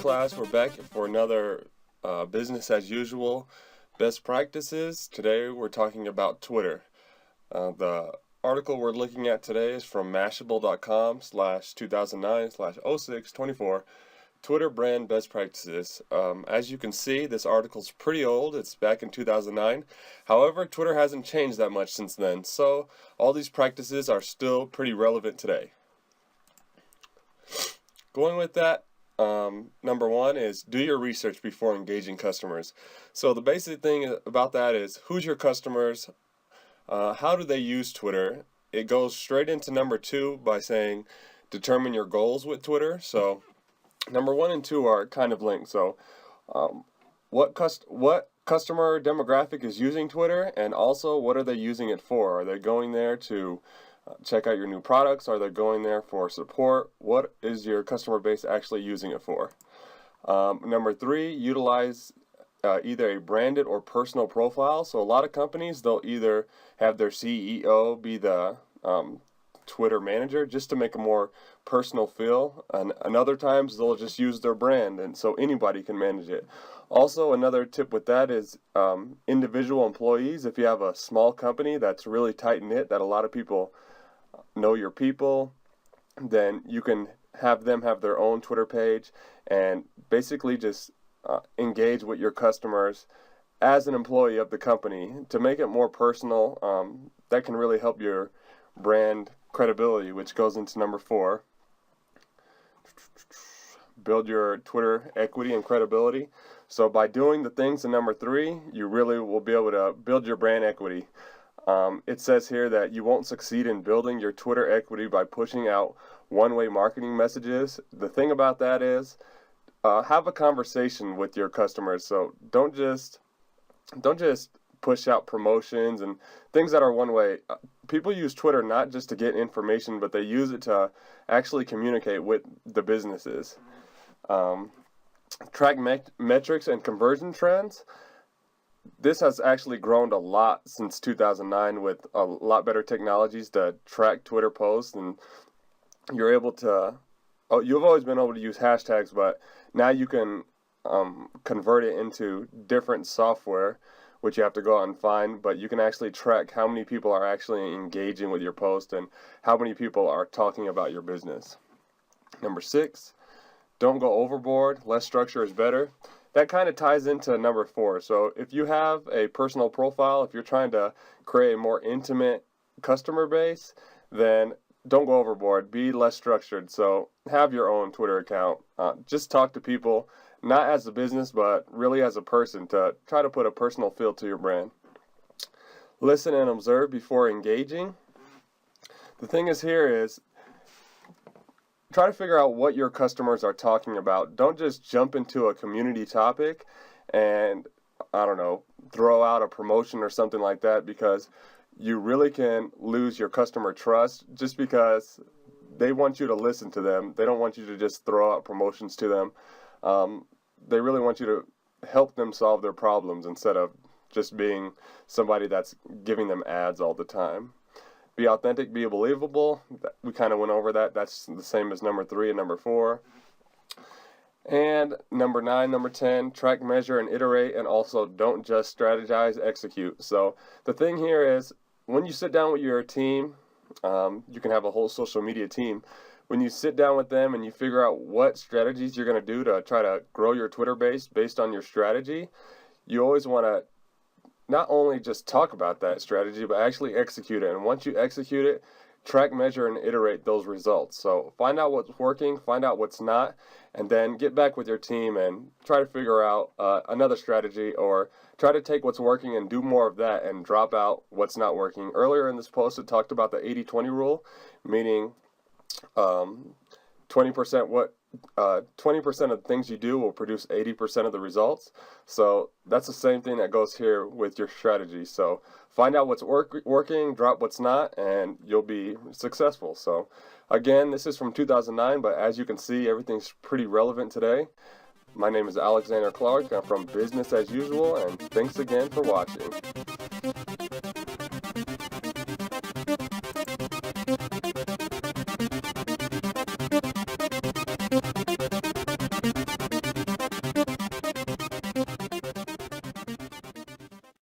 class. We're back for another business as usual best practices. Today we're talking about Twitter. The article we're looking at today is from Mashable.com/2009/0624 Twitter brand best practices. As you can see, this article's pretty old. It's back in 2009. However, Twitter hasn't changed that much since then, so all these practices are still pretty relevant today. Going with that, number one is do your research before engaging customers. So the basic thing about that is who's your customers, how do they use Twitter. It goes straight into number two by saying determine your goals with Twitter. So number one and two are kind of linked. So what customer demographic is using Twitter, and also what are they using it for? Are they going there to check out your new products? Are they going there for support? What is your customer base actually using it for? Number three, utilize either a branded or personal profile. So a lot of companies, they'll either have their CEO be the Twitter manager just to make a more personal feel, and other times they'll just use their brand, and so anybody can manage it. Also, another tip with that is individual employees. If you have a small company that's really tight-knit, that a lot of people know your people, then you can have them have their own Twitter page and basically just engage with your customers as an employee of the company to make it more personal. That can really help your brand credibility, which goes into number four. Build your Twitter equity and credibility. So by doing the things in number three, you really will be able to build your brand equity. It says here that you won't succeed in building your Twitter equity by pushing out one-way marketing messages. The thing about that is have a conversation with your customers. So don't just push out promotions and things that are one way. People use Twitter not just to get information, but they use it to actually communicate with the businesses. Track metrics and conversion trends. This has actually grown a lot since 2009 with a lot better technologies to track Twitter posts, and you're able to, you've always been able to use hashtags, but now you can convert it into different software, which you have to go out and find, but you can actually track how many people are actually engaging with your post and how many people are talking about your business. Number six, don't go overboard. Less structure is better. That kind of ties into number four. So if you have a personal profile, if you're trying to create a more intimate customer base, then don't go overboard. Be less structured. So have your own Twitter account. Just talk to people, not as a business, but really as a person, to try to put a personal feel to your brand. Listen and observe before engaging. The thing is here is try to figure out what your customers are talking about. Don't just jump into a community topic and, I don't know, throw out a promotion or something like that, because you really can lose your customer trust just because they want you to listen to them. They don't want you to just throw out promotions to them. They really want you to help them solve their problems instead of just being somebody that's giving them ads all the time. Be authentic, be believable. We kind of went over that. That's the same as number three and number four. And number 9, number 10, track, measure, and iterate, and also don't just strategize, execute. So the thing here is when you sit down with your team, you can have a whole social media team. When you sit down with them and you figure out what strategies you're going to do to try to grow your Twitter base based on your strategy, you always want to not only just talk about that strategy, but actually execute it. And once you execute it, track, measure, and iterate those results. So find out what's working, find out what's not, and then get back with your team and try to figure out another strategy, or try to take what's working and do more of that and drop out what's not working. Earlier in this post, it talked about the 80-20 rule, meaning 20% 20% of the things you do will produce 80% of the results. So that's the same thing that goes here with your strategy. So find out what's working, drop what's not, and you'll be successful. So again, this is from 2009, but as you can see, everything's pretty relevant today. My name is Alexander Clark. I'm from Business as Usual, and thanks again for watching.